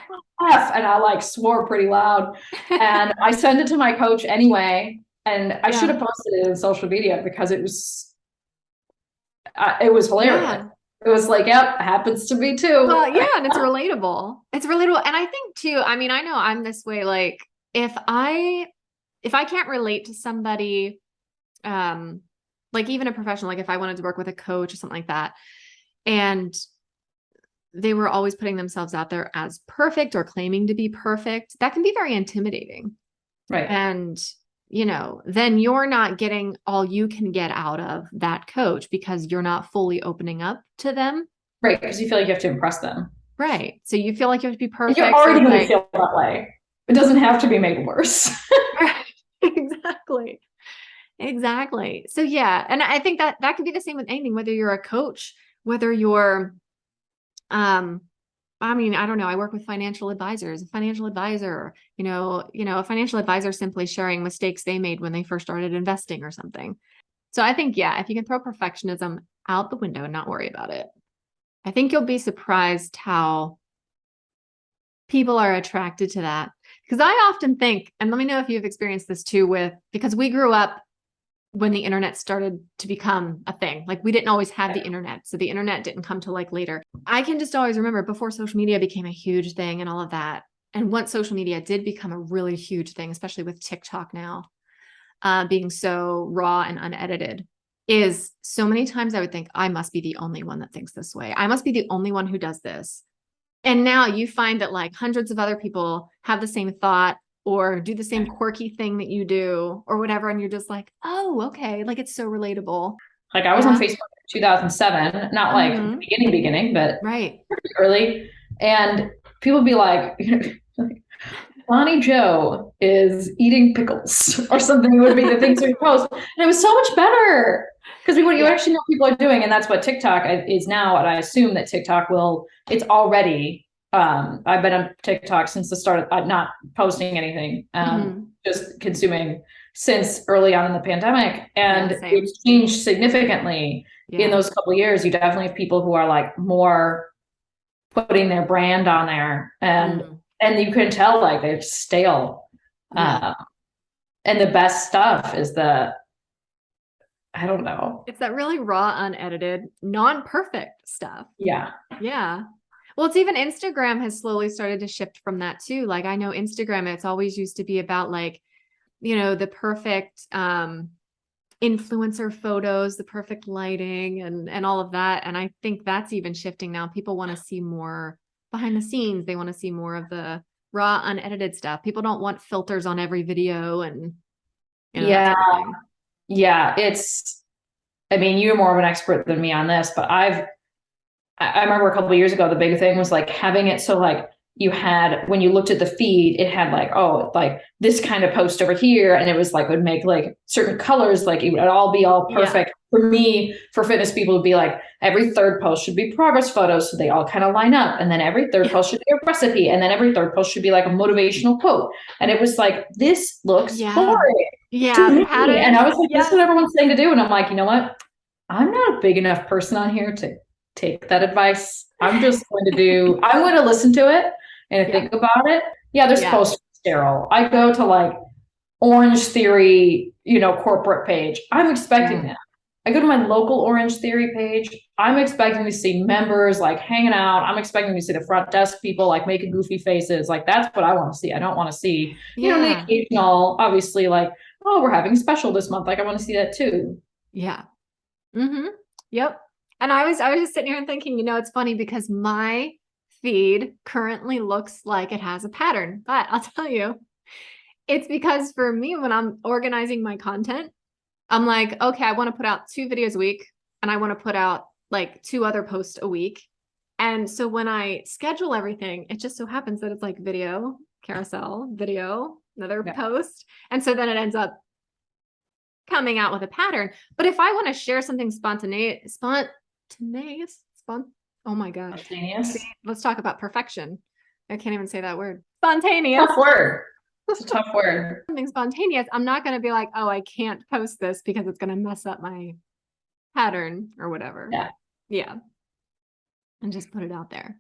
F, and I like swore pretty loud. And I sent it to my coach anyway. And I should have posted it in social media because it was hilarious. Yeah. It was like, yep, happens to me too.
Well, and it's relatable. It's relatable. And I think too, I mean, I know I'm this way, like if I can't relate to somebody, like even a professional, like if I wanted to work with a coach or something like that, and they were always putting themselves out there as perfect or claiming to be perfect, that can be very intimidating.
Right.
And then you're not getting all you can get out of that coach because you're not fully opening up to them.
Right. Because you feel like you have to impress them.
Right. So you feel like you have to be perfect.
You're already going to
like,
feel that way. It doesn't have to be made worse.
Exactly. Exactly. So yeah. And I think that could be the same with anything, whether you're a coach, whether you're, I mean, I don't know. I work with financial advisors. A financial advisor, a financial advisor simply sharing mistakes they made when they first started investing or something. So I think, yeah, if you can throw perfectionism out the window and not worry about it, I think you'll be surprised how people are attracted to that. Because I often think, and let me know if you've experienced this too, because we grew up when the internet started to become a thing. Like we didn't always have the internet. So the internet didn't come till like later. I can just always remember before social media became a huge thing and all of that. And once social media did become a really huge thing, especially with TikTok now, being so raw and unedited, is so many times I would think I must be the only one that thinks this way. I must be the only one who does this. And now you find that like hundreds of other people have the same thought or do the same quirky thing that you do or whatever. And you're just like, oh, okay. Like it's so relatable.
Like I was on Facebook in 2007, not like beginning, but
right,
pretty early. And people be like, Bonnie Joe is eating pickles or something would be the things we post. And it was so much better because you actually know what people are doing. And that's what TikTok is now. And I assume that TikTok it's already, I've been on TikTok since the start of not posting anything, just consuming since early on in the pandemic. And it's changed significantly in those couple of years. You definitely have people who are like more putting their brand on there and you can tell like they're stale. And the best stuff is I don't know.
It's that really raw, unedited, non-perfect stuff.
Yeah.
Yeah. Well, it's even Instagram has slowly started to shift from that too. Like I know Instagram, it's always used to be about like, the perfect influencer photos, the perfect lighting and all of that. And I think that's even shifting now. People want to see more behind the scenes. They want to see more of the raw, unedited stuff. People don't want filters on every video and
that sort of thing. Yeah. I mean, you're more of an expert than me on this, but I remember a couple of years ago, the big thing was like having it so like you had, when you looked at the feed, it had like, oh, like this kind of post over here. And it was like, would make like certain colors, like it would all be all perfect. For me, for fitness people, would be like every third post should be progress photos. So they all kind of line up. And then every third post should be a recipe. And then every third post should be like a motivational quote. And it was like, this looks boring.
Yeah.
And I was like, this is what everyone's saying to do. And I'm like, you know what? I'm not a big enough person on here to take that advice. I'm going to listen to it and think about it. Yeah, there's posts sterile. I go to like Orange Theory, corporate page. I'm expecting that. I go to my local Orange Theory page. I'm expecting to see members like hanging out. I'm expecting to see the front desk people like making goofy faces. Like that's what I want to see. I don't want to see, the occasional, obviously like, oh, we're having a special this month. Like I want to see that too.
Yeah. Yep. And I was just sitting here and thinking, it's funny because my feed currently looks like it has a pattern, but I'll tell you, it's because for me, when I'm organizing my content, I'm like, okay, I want to put out 2 videos a week and I want to put out like 2 other posts a week. And so when I schedule everything, it just so happens that it's like video, carousel, video, another post. And so then it ends up coming out with a pattern. But if I want to share something spontaneous, oh my gosh.
Spontaneous.
Let's talk about perfection. I can't even say that word. Spontaneous.
Tough word. It's a tough word.
Something spontaneous. I'm not going to be like, oh, I can't post this because it's going to mess up my pattern or whatever. Yeah. And just put it out there.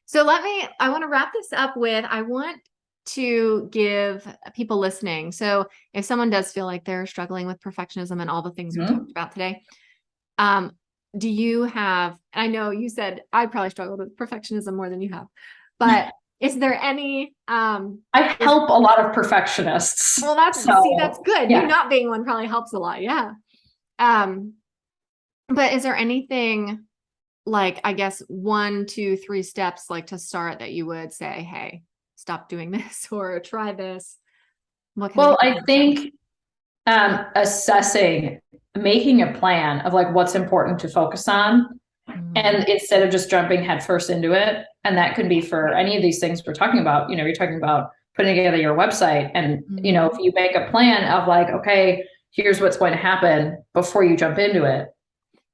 So I want to wrap this up with, I want to give people listening. So if someone does feel like they're struggling with perfectionism and all the things we talked about today, do you have, I know you said I probably struggled with perfectionism more than you have, but is there any,
I help a lot of perfectionists.
Well, that's good. You not being one probably helps a lot. Yeah. But is there anything like, I guess 1, 2, 3 steps, like to start that you would say, hey, stop doing this or try this?
Well, I think Assessing, making a plan of like what's important to focus on, and instead of just jumping headfirst into it. And that could be for any of these things we're talking about. You know, you're talking about putting together your website, and you know, if you make a plan of like, okay, here's what's going to happen before you jump into it,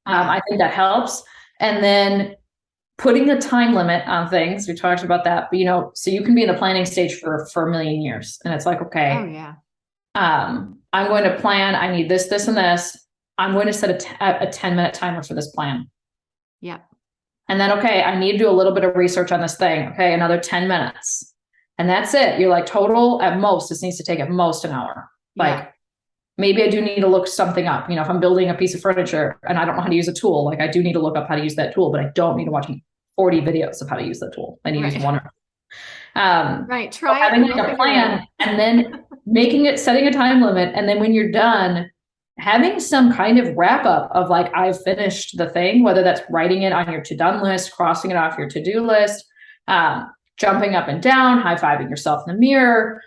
I think that helps. And then putting a time limit on things. We talked about that, but you know, so you can be in the planning stage for a million years, and it's like, okay,
Oh yeah.
I'm going to plan. I need this, this, and this. I'm going to set a 10-minute timer for this plan.
Yeah.
And then, okay, I need to do a little bit of research on this thing. Okay, another 10 minutes. And that's it. You're like, total at most, this needs to take at most an hour. Like maybe I do need to look something up. You know, if I'm building a piece of furniture and I don't know how to use a tool, like I do need to look up how to use that tool, but I don't need to watch 40 videos of how to use the tool. I need to use one.
Right. Try
having like a plan and then setting a time limit. And then when you're done, having some kind of wrap up of like, I've finished the thing, whether that's writing it on your to-done list, crossing it off your to-do list, jumping up and down, high-fiving yourself in the mirror,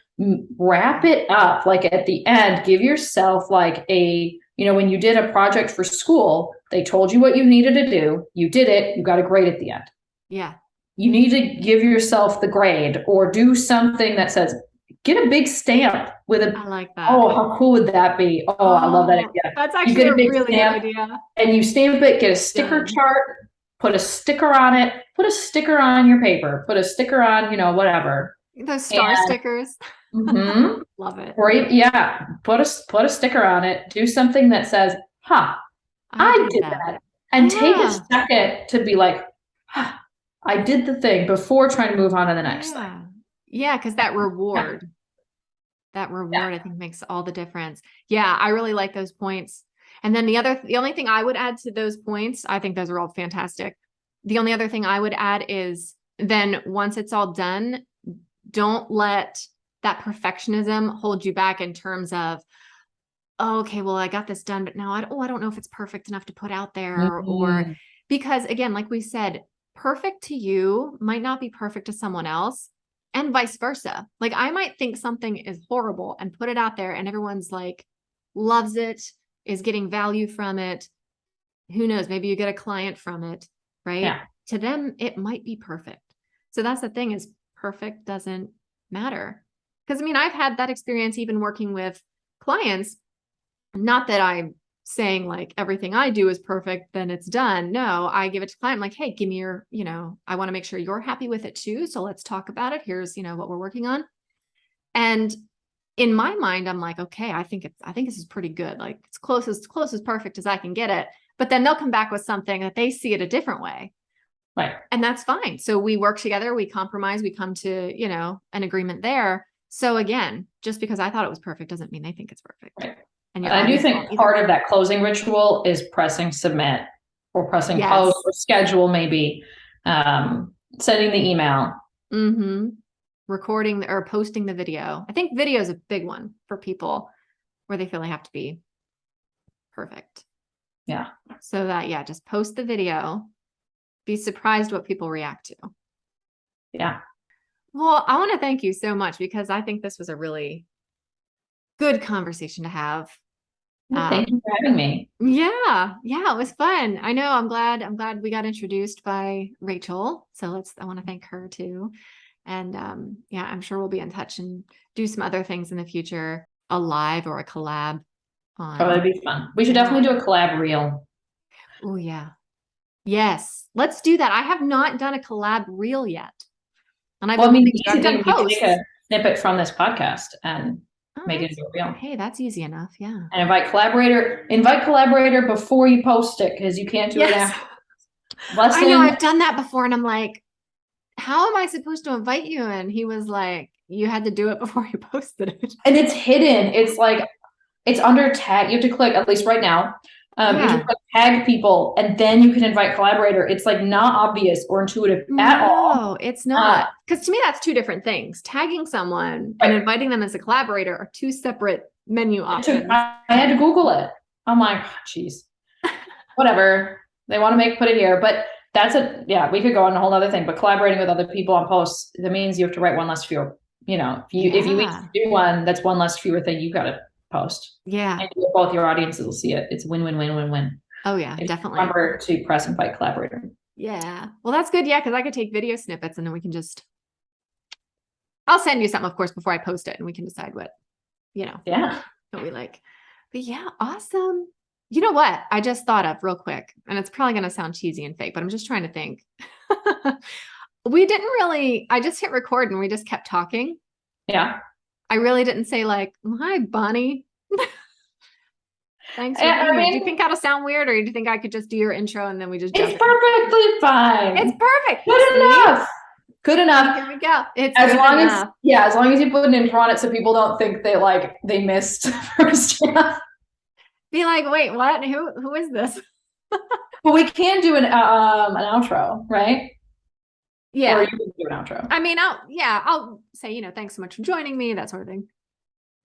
wrap it up. Like at the end, give yourself like a, you know, when you did a project for school, they told you what you needed to do. You did it. You got a grade at the end.
Yeah.
You need to give yourself the grade or do something that says, get a big stamp with a,
I like that.
Oh, how cool would that be? Oh, I love that idea.
That's actually a really good idea.
And you stamp it, get a sticker chart, put a sticker on it, put a sticker on your paper, put a sticker on, you know, whatever.
Those star stickers. Love it.
Or yeah, put a sticker on it, do something that says, I did that. And take a second to be like, I did the thing before trying to move on to the next thing.
Yeah, because that reward, I think makes all the difference. Yeah, I really like those points. And then the only thing I would add to those points, I think those are all fantastic. The only other thing I would add is then once it's all done, don't let that perfectionism hold you back in terms of, oh, okay, well, I got this done, but now I don't know if it's perfect enough to put out there or because again, like we said, perfect to you might not be perfect to someone else and vice versa. Like I might think something is horrible and put it out there and everyone's like loves it, is getting value from it. Who knows? Maybe you get a client from it, right?
Yeah.
To them, it might be perfect. So that's the thing is perfect doesn't matter. Because I mean, I've had that experience even working with clients. Not that I'm saying like everything I do is perfect, then it's done. No, I give it to client. I'm like, hey, give me your, you know, I want to make sure you're happy with it too. So let's talk about it. Here's, you know, what we're working on. And in my mind, I'm like, okay, I think this is pretty good. Like it's close as perfect as I can get it. But then they'll come back with something that they see it a different way.
Right.
And that's fine. So we work together, we compromise, we come to, you know, an agreement there. So again, just because I thought it was perfect doesn't mean they think it's perfect.
Right.
And
I do think part of that closing ritual is pressing submit or pressing post or schedule, maybe sending the email.
Recording or posting the video. I think video is a big one for people where they feel they have to be perfect.
Yeah.
So that, just post the video. Be surprised what people react to.
Yeah.
Well, I want to thank you so much because I think this was a really good conversation to have.
Thank you for having me.
Yeah, it was fun. I know. I'm glad we got introduced by Rachel. So I want to thank her too. And I'm sure we'll be in touch and do some other things in the future, a live or a collab.
That'd be fun. We should definitely do a collab reel.
Oh yeah. Yes, let's do that. I have not done a collab reel yet. And I've done posts.
Take a snippet from this podcast and make it into a reel.
Hey, that's easy enough. Yeah.
And invite collaborator before you post it because you can't do it after.
I know I've done that before and I'm like, how am I supposed to invite you? And he was like, you had to do it before you posted it.
And it's hidden. It's like, it's under tag. You have to click, at least right now. You have to tag people and then you can invite collaborator. It's like not obvious or intuitive at all.
No, it's not. Because to me, that's two different things. Tagging someone and inviting them as a collaborator are two separate menu options.
I had to Google it. I'm like, geez, whatever. They want to put it here, but that's we could go on a whole other thing, but collaborating with other people on posts, that means you have to write one less fewer, you know, if you each do one, that's one less fewer thing you got to post.
Yeah.
And both your audiences will see it. It's win, win, win, win, win.
Oh yeah, definitely.
Remember to press invite collaborator.
Yeah. Well, that's good. Yeah. Cause I could take video snippets and then we can I'll send you something, of course, before I post it and we can decide what we like. But yeah, awesome. You know what I just thought of real quick, and it's probably going to sound cheesy and fake, but I'm just trying to think. I just hit record and we just kept talking.
Yeah.
I really didn't say like, hi, Bonnie. Thanks for being here. Do you think that'll sound weird, or do you think I could just do your intro and then we just
It's perfectly fine.
It's perfect.
Good enough. Good enough.
Here we go. It's
as long as you put an intro on it so people don't think they missed first half.
Be like, wait, what? Who is this?
But we can do an outro, right?
Yeah.
Or you can do an outro.
I mean, I'll say, thanks so much for joining me, that sort of thing.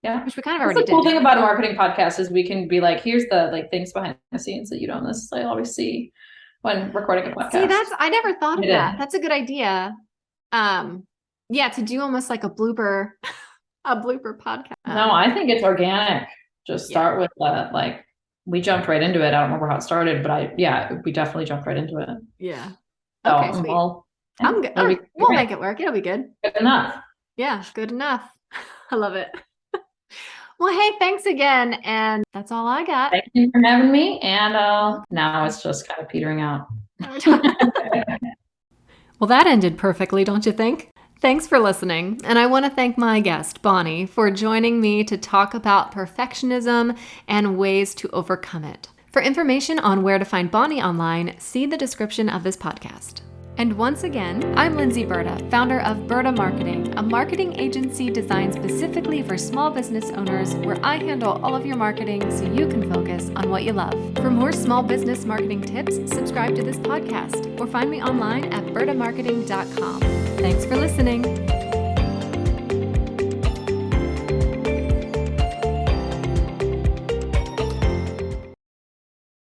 Yeah.
Which we kind of already did.
The cool thing about a marketing podcast is we can be like, here's the things behind the scenes that you don't necessarily always see when recording a podcast.
See, I never thought of that. That's a good idea. To do almost like a blooper podcast.
No, I think it's organic. Just start with we jumped right into it. I don't remember how it started, but we definitely jumped right into it.
Yeah.
So,
okay, sweet. I'm good. We'll make it work. It'll be good.
Good enough.
Yeah, good enough. I love it. Well, hey, thanks again. And that's all I got.
Thank you for having me. And now it's just kind of petering out.
Well, that ended perfectly, don't you think? Thanks for listening. And I want to thank my guest, Bonnie, for joining me to talk about perfectionism and ways to overcome it. For information on where to find Bonnie online, see the description of this podcast. And once again, I'm Lindsay Berta, founder of Berta Marketing, a marketing agency designed specifically for small business owners, where I handle all of your marketing so you can focus on what you love. For more small business marketing tips, subscribe to this podcast or find me online at bertamarketing.com. Thanks for listening.